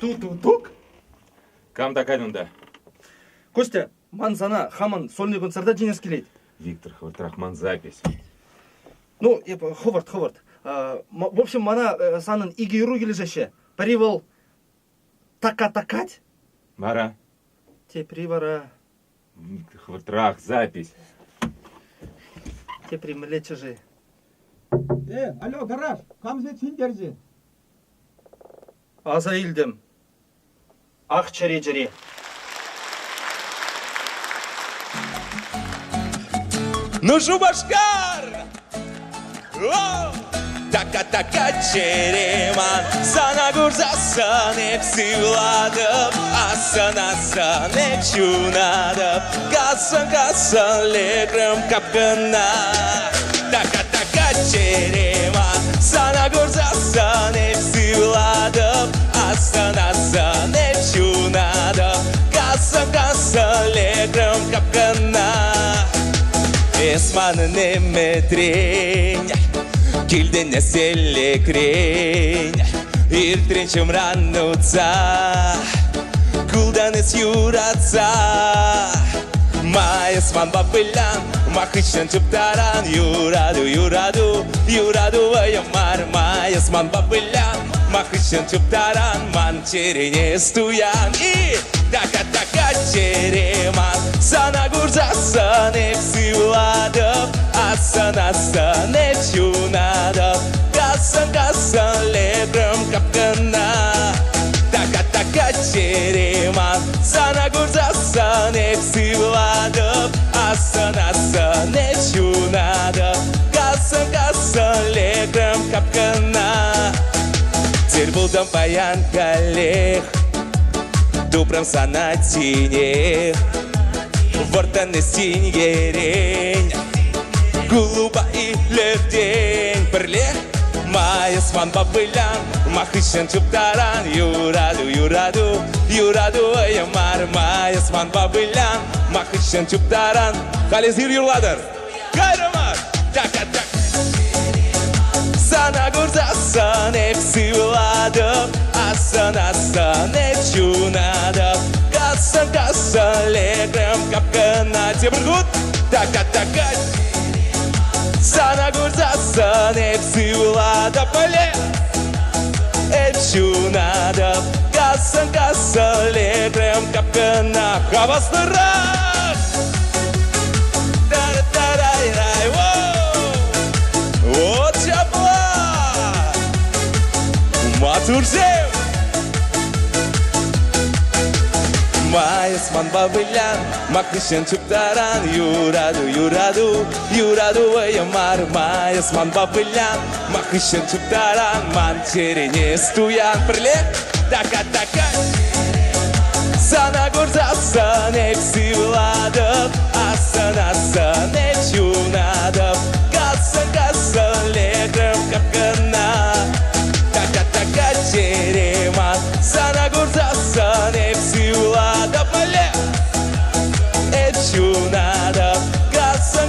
Ту-ту-тук. Камда кайдында. Костя, ман сана хаман сольный концерта жинес келейді. Виктор Хвартрахман запись. Ну, ховард. В общем, мана санын игейру кележеше. Привал така-такать. Бара. Те привара. Виктор Хвартрах запись. Те примлечежи. Алло, гараж, камзет сендерже. Аза илдім. Ақ чаре-жаре. Ну, Жубашкар! Така-така череман, sana gurzasan hepsi vladım, asan hep şunadım, kalsın lekrem kapkına. Така-така череман, sana gurzasan hepsi vladım, asan hep şunadım, kalsın lekrem kapkına. Esmanın emmetrень, kilden nesellekrень, irtrençim ranutsa, kuldan es yuratsa. Ma esman babılan, mahışın çıptaran, yuradu vayamar. Ma esman babılan, mahışın çıptaran, man çerene stuyan. Така-така череман, sana gurzasan hepsi vladım, asan hep şunadım, kalsın lekrem kapkına. Така-така череман, sana gurzasan hepsi vladım, asan hep şunadım, kalsın lekrem kapkına. Теперь buldum bayan kaleh, Добрым санатине, вартаны синьерень, голуба или день. Перле, майысман бабылян, махышын чуптаран, юраду аямар. Майысман бабылян, махышын чуптаран, халезир юрладыр, кайрамар. Так-так. Sana gurzasan hepsi vladım, asan hep şunadım, kalsın lekrem kapkına. Tebrikut. Така-така. Sana gurzasan hepsi vladım, hep şunadım, kalsın lekrem kapkına. Havaslırak. Da-da-da-da-da. Вот чапла! Матурзев! Майысман бабылян, махышын чуптаран, юраду ваямар. Майысман бабылян, махышын чуптаран, ман черене стуян. Прле, така-така. Sana gurzasan hepsi vladım, asan hep şunadım, kalsın lekrem kapkına. Така-така череман, sana gurzasan hepsi vladım, hep şunadım,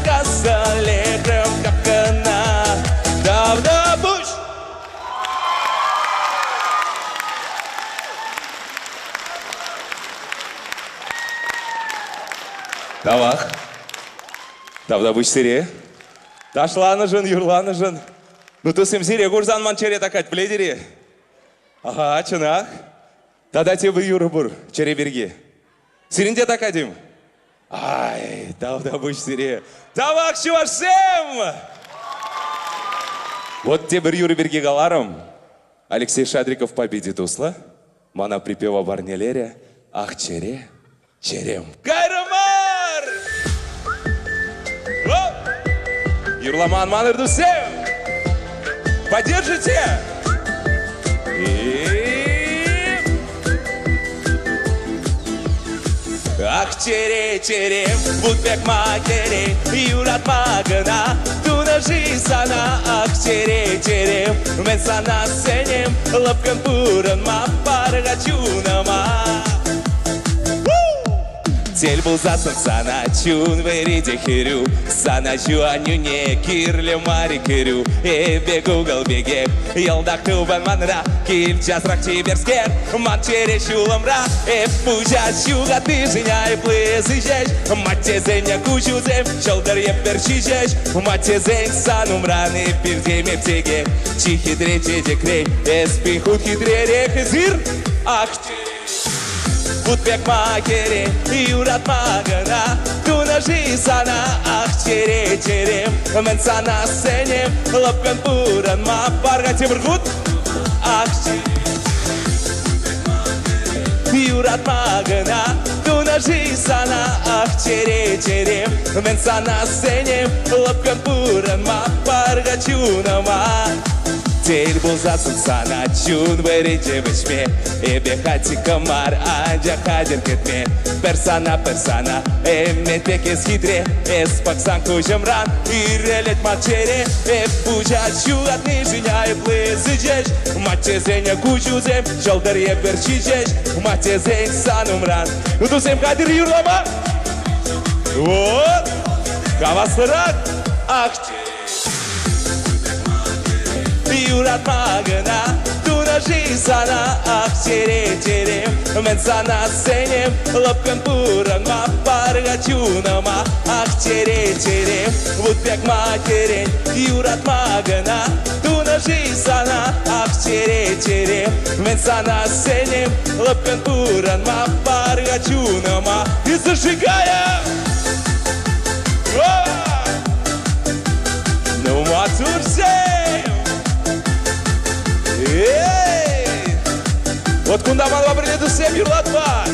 kalsın lekrem kapkına. Davda buş! Давах. Давда буш сире. Ташланышын, юрланышын. Ну тысым сире гурзан манчере такать пледере. Ага, чынақ. Тада тебе юры бур, чере берге. Сиринде такадим. Ай, давда буш сире. Давах шуашем! Вот те бір юры берге галарым. Алексей Шадриков победит усла. Мана припева барнелере. Ах, чере, черем. Кайрамар! Юрламан Манырдусев! Поддержите! Ах, чере, будбек макере, юратма гына, тунажи сана. Ах, чере, мен сана сенем, лапкан пурынма, парга чунама. Тель булзасын сана чун вериде хирю. Сана жуаню не кирле мари кирю. Эбе гугл беге, елдак тубан манра. Киль часрак тиберскер, ман чере шуламра. Пужа шуга ты женя и плызы жеж. Мате зеня кучу зем, шолдер епер чижеж. Мате зень санумраны пирдеме птеге. Чихи дрече декрей, эспи худ хитре рехезир. Ах, Утбек макере, юрат магана. Тунажи сана, ах, чере-черем. Мен сана сенем, лапкан пуран ма. Парга тибргут, ах, юрат магана. Тунажи сана, ах, чере-черем. Мен сана сенем, лапкан пуран ма. Парга чунама. Тель булзасын сана чун вериде вишме. Эбе хати камар, анджа хадер кетме. Персана, мен текес хитре. Эс паксан кужамран, ирелет мачере. Пужа чугатны женя и плызы жеж. Мате зеня кучузем, шолдер епер чижеж. Мате зень санумран. Тусем хадер юрлама. Вот, кавасырак. Ах, Юрат магана, тунажи сана, ах, чере-черем. Мен сана сенем, лапкан пуран ма. Парга чунама, ах, чере-черем. Утбек макерен, юрат магана. Тунажи сана, ах, чере-черем. Мен сана сенем, лапкан пуран ма. Парга чунама. И зажигаем! Ну, матурсем! Эй! Вот кунда мало приняту всем юрлатва.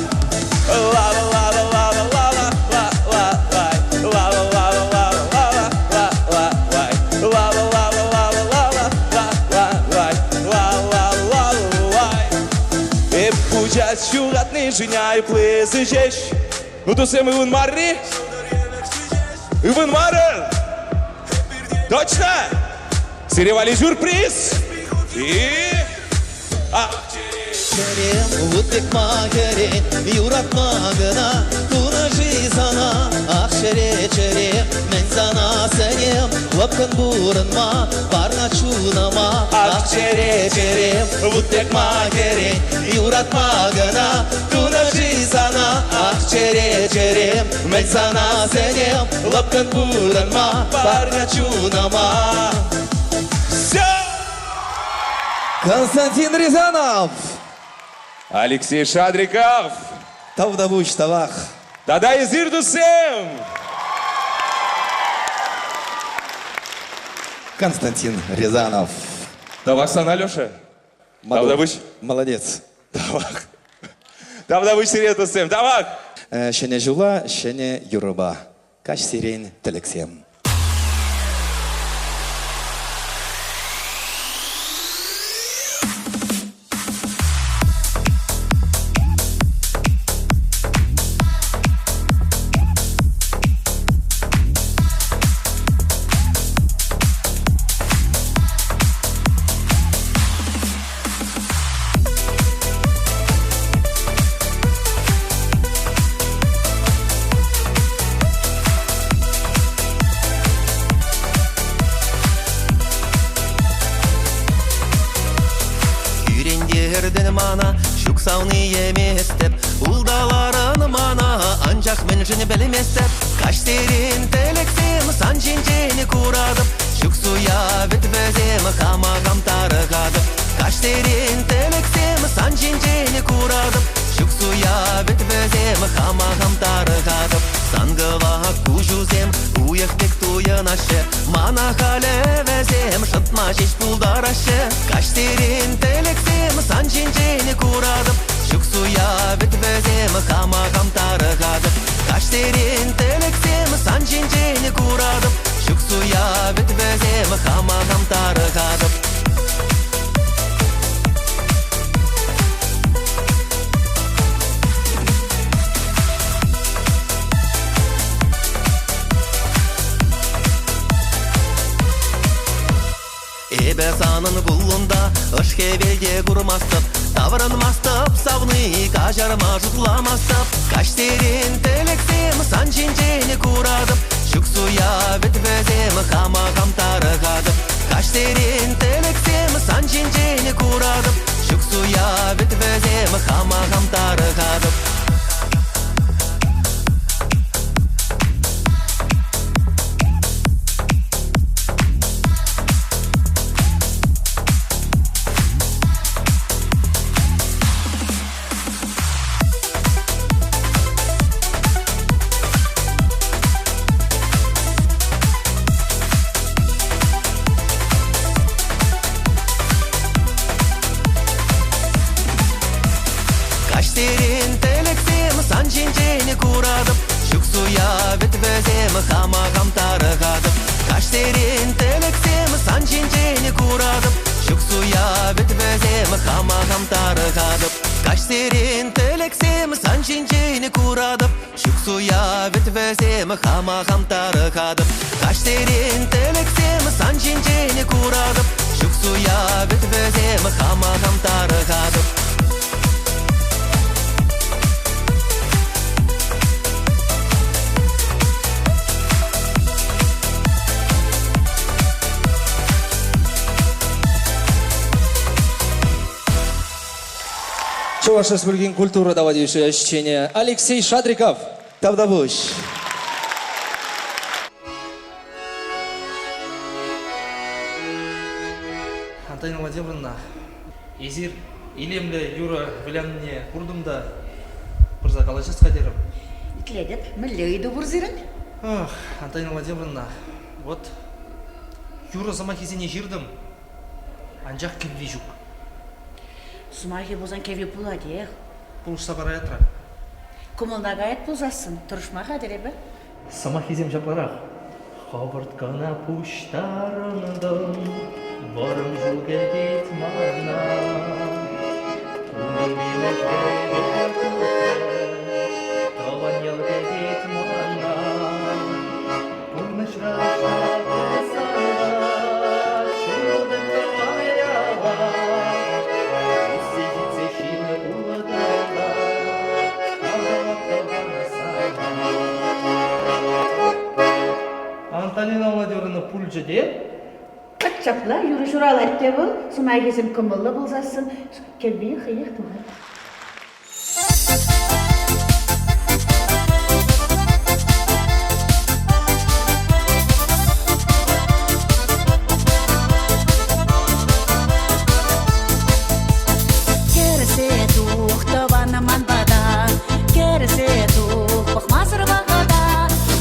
Пуча чугатны женя и плызы жеж. Ну то всем Иван Марри. Иван Марри. Точно? Серевали сюрприз. И... Черем, утбек макерен, юрат магана. Тунажи сана, ах, чере-черем. Мен сана сенем, лапкан буран ма. Парна чунама, ах, чере-черем. Утбек макерен, юрат магана. Тунажи сана, ах, чере-черем. Мен сана сенем, лапкан буран ма. Парна чунама. Константин Рязанов. Алексей Шадриков. Тавдавуч тавах. Тогда изирдусем. Константин Рязанов. Тавах сан Алеша. Тавдавуч. Молодец. Тавах. Тавдавуч сиретусем. Тавах. Шене жула, шене юруба. Каш сирен телексем. Мана, шук сауны емес деп, улдаларын мана, анжақ мен жыны білмес деп. Каштерин телексем, сан жинжені курадып, шук суя бітбізем, хамағам тарығадып. Каштерин телексем, сан жинжені курадып, шук суя бітбізем, хамағам тарығадып. Сангыла кужузем, уяқпек туян ашы, мана хале везем, шытма жеш пулдар ашы. Каштерин телексем, сан жинжені курадып, шук суя бітбізем, хамағам тарығадып. Каштерин телексем, сан жинжені курадып, шук суя бітбізем, хамағам тарығадып. Эбе санын гуллунда, ышке белге курмастып, Тавранмастап савны кажарма жутламастап Каштерин телексем санчинчени курадып Шуксуя ветвезем хама хамтарыгадып Каштерин телексем санчинчени курадып Шуксуя ветвезем хама хамтарыгадып Каштерин телексем санчинчени курадып Шуксуя ветвезем хама хамтарыгадып Каштерин телексем санчинчени курадып Шуксуя ветвезем хама хамтарыгадып Каштерин телексем санчинчени курадып Шуксуя ветвезем хама хамтарыгадып Каштерин телексем санчинчени курадып Шуксуя ветвезем хама хамтарыгадып Чуваш Республикин культура доводившее ощущение. Алексей Шадриков. Тавдабуш. Антонина Владимировна, Изир, Илемле, Юра, Вилянне, Курдумда, Бурза Калачес Хадиров. Итледеп, миллиойду бурзирен. Ох, Антонина Владимировна, вот Юра замахизине жирдым, анжақ кебли жүк. Сумахи бозан кеви пуладех. Пулышса бара ятра. Кумылдагайт пулзасын, тұрышмаға деребе. Самахизем жапларақ. Хабырткана пуштарындым, барым жүлге дейт мана. Тунеліне кебе күтті, таван елге дейт мана. Пурнышрақша кесала, шылдым таваяла. Сидится шины уладала, тавана сала. Антонина Владимировна пульча де? Қатчапла, юры журалар те бұл, сумағезім күмілі бұлзасын, келбейі қиық туғыр. Керсе тух, тавана манбада, керсе тух, пахмасыр бағада,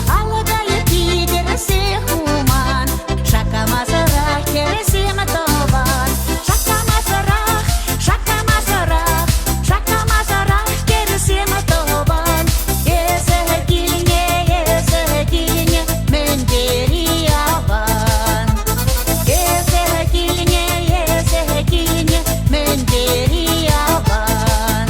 алыдайы тигерсе хуман, шакамасырақ керсе матован, шакамасырақ, шакамасырақ, шакамасырақ керсе матован, есі киліне, мен бері аван, есі киліне, мен бері аван.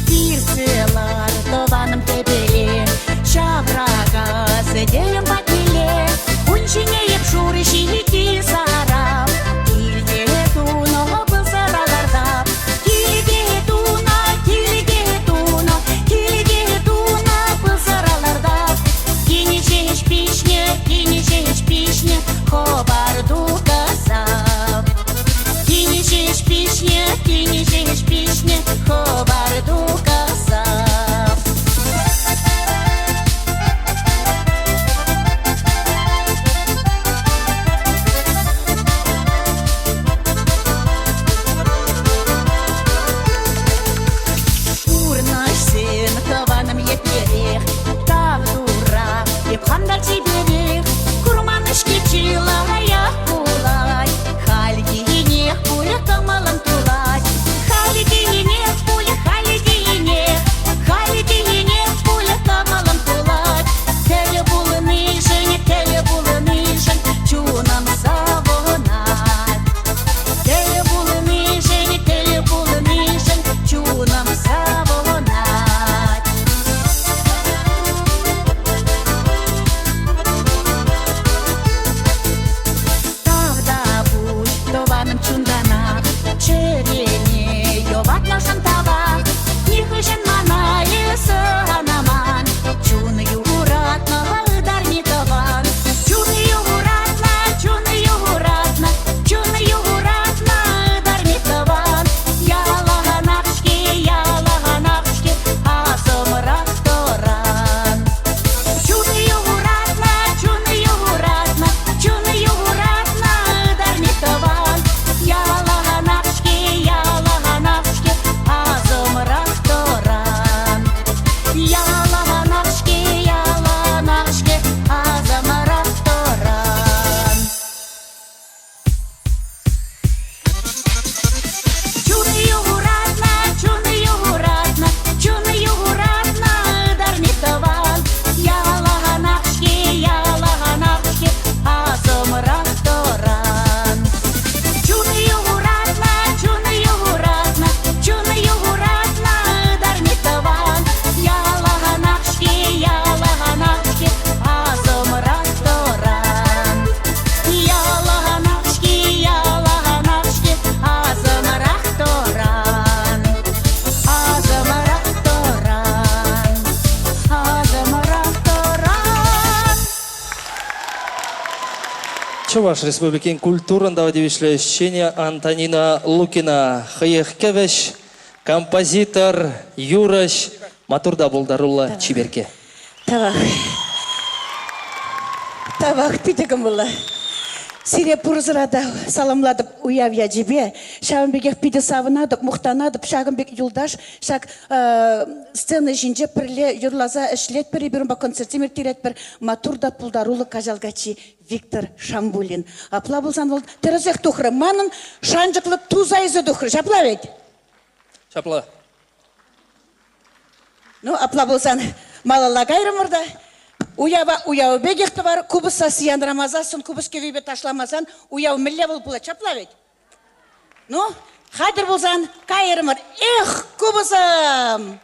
Тирселар тованым тебеле, шаврага сыделем батиле, унчине епшуры шиики сарап, килге туно был сараларда, килге туно был сараларда, кинешеш пишне, хобарду касап. Кинешеш пишне, хобарду касап. Урнашсен таваным еперех, тавдура, епхамдар тиберех, Чуваш Республикин культурында удивительное Антонина Лукина, Хаехкевич, композитор Юраш Матурда Булдарула Чиберке. Тавах питегім бұлы. Сире пұрзырада саламладып уявия жебе, Шағынбекех пиде савынадып, мұқтанадып, Шағынбек юлдаш, Шақ сцена жинже пірле юрлаза ішлет бір бірімба концертимер терет бір Матурда Пулдарулы кажалгачи Виктор Шамбулин. Апла болсан бол, терезек тұхры, манын шанжықлы тузайзы тұхры, шапла вет? Шапла. Ну, апла болсан, малала қайры мұрда. Уява бегехті бар, кубыса сиян рамазасын, кубыс кевейбе ташламасан, уяв мілле бол бұла чапла вет. Ну, қадыр болсан, қайры мұр, эх, кубысым!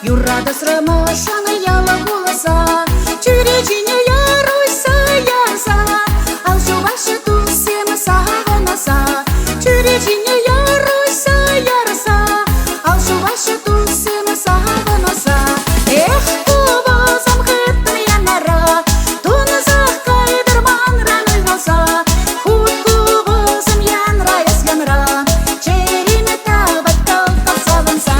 Юрада срамашана яла голоса, чуречине яруйса ярса, ал жуваши тусем сагонаса, чуречине яруйса ярса, ал жуваши тусем сагонаса. Эх, кубозам хытын янара, тунызах кайдырман раны голса, худ кубозам янра яс янра, чериме табат калта саванса.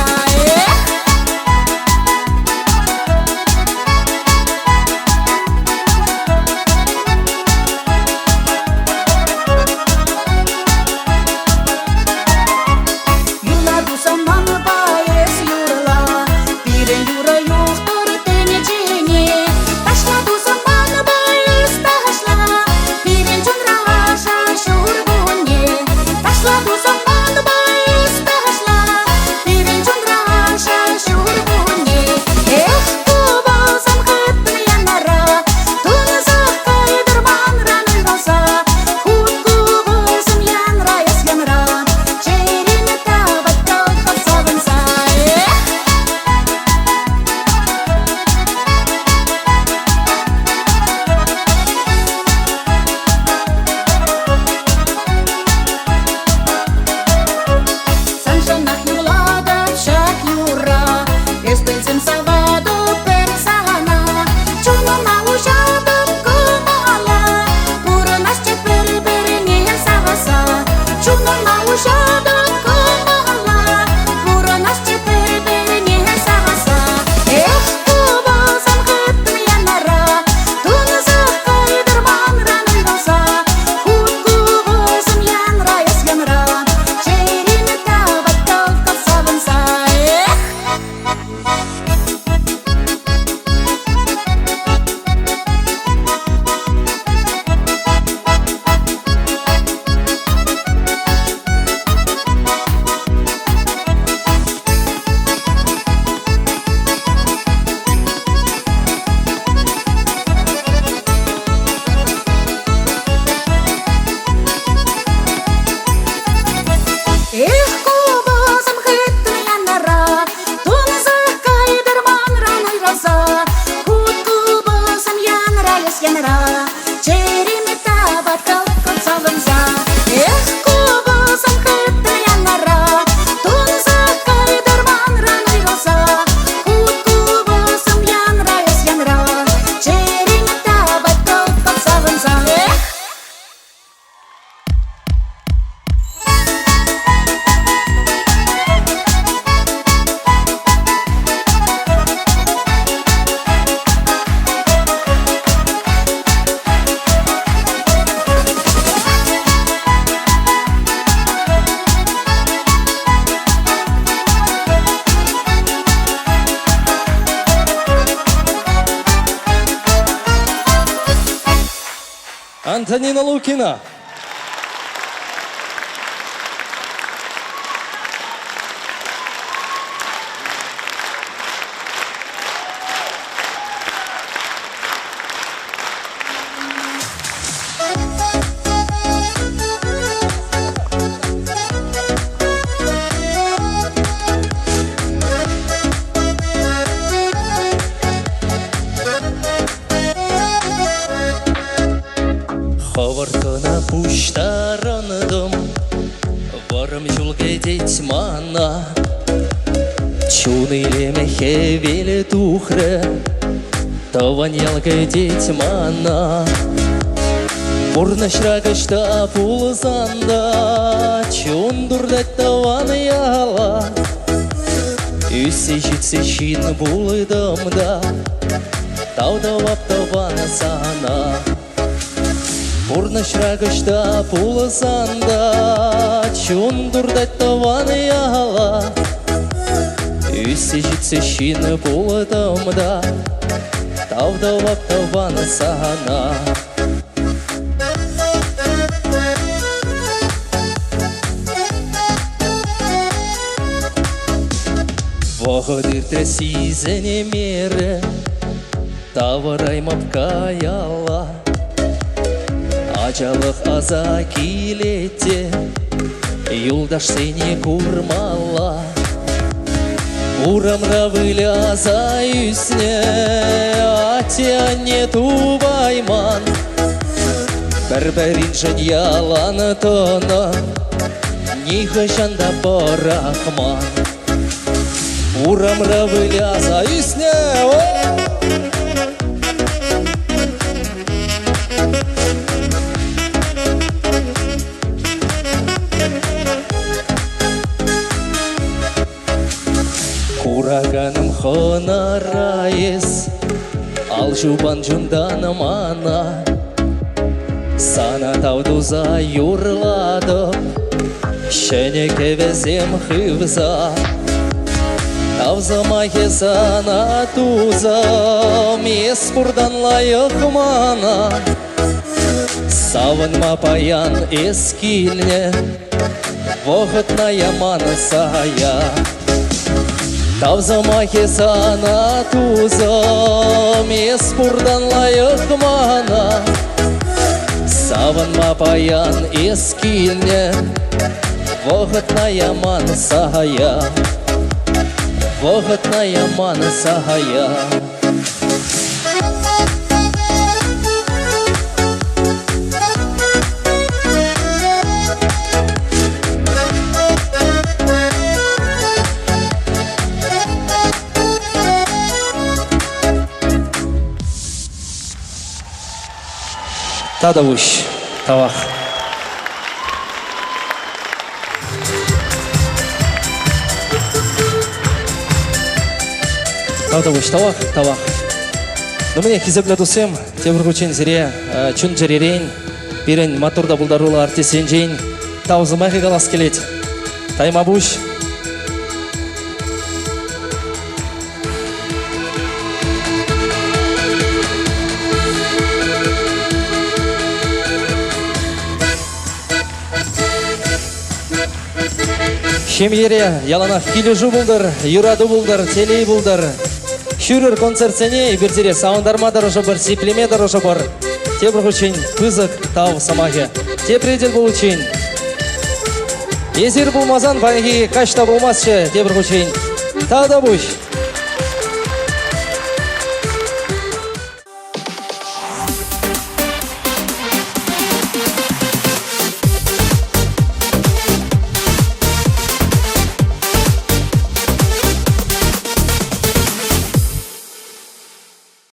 Антонина Лукина. Хавыртына пуштарындым, барым жолға дейт мана. Чунылеме хевелі тухры, таван ялға дейт мана. Бурна шрагышта пулзанда, чундурдат таван яла. Үсі жетсе шин булдымда, таудавап таван сана. Бурна шрагышта пулзанда, чундурдат таван яла. Үсі жетсе шин булдымда, таудавап таван сана. Вағыдырды сізіне мері, тавыраймап каяла. Ажалық аза келетте, юлдаш сені курмала. Урамра выляза үсне, атяне тубайман. Бір-бірін жын яланы тоны, ниғы жанда барахман. Урамра выляза үсне, Кураганым хонарайыз, ал жубан жундан мана. Сана таудуза юрладып, шенеке везем хывза. Тавзамахе сана туза, мес бурдан лайық мана. Савынма паян ескилне, вогытна яман сая. Тавзамахе сана туза, мес бурдан лайық мана. Савынма паян ескилне, вогытна яман сая. Вогытна яман сая. Тадавуш, тавах. Тадавуш, тавах, тавах. Ну мне хизебле дусем, тебір күчен зіре, чүн жеререн, берен моторда бұлдарула артесен жейн, таузымайғы қалас келет. Тайма буш. Шемьере яланах килежу булдыр, юраду булдыр, телей булдыр. Шүрір концертсене бердере сауындармадар ұшы бір, сиплемедар ұшы бір. Тебір күчен пызық тау самахе. Тепредел бұл үшін. Езер болмазан байығы қашта болмасшы тебір күчен. Тада бұш.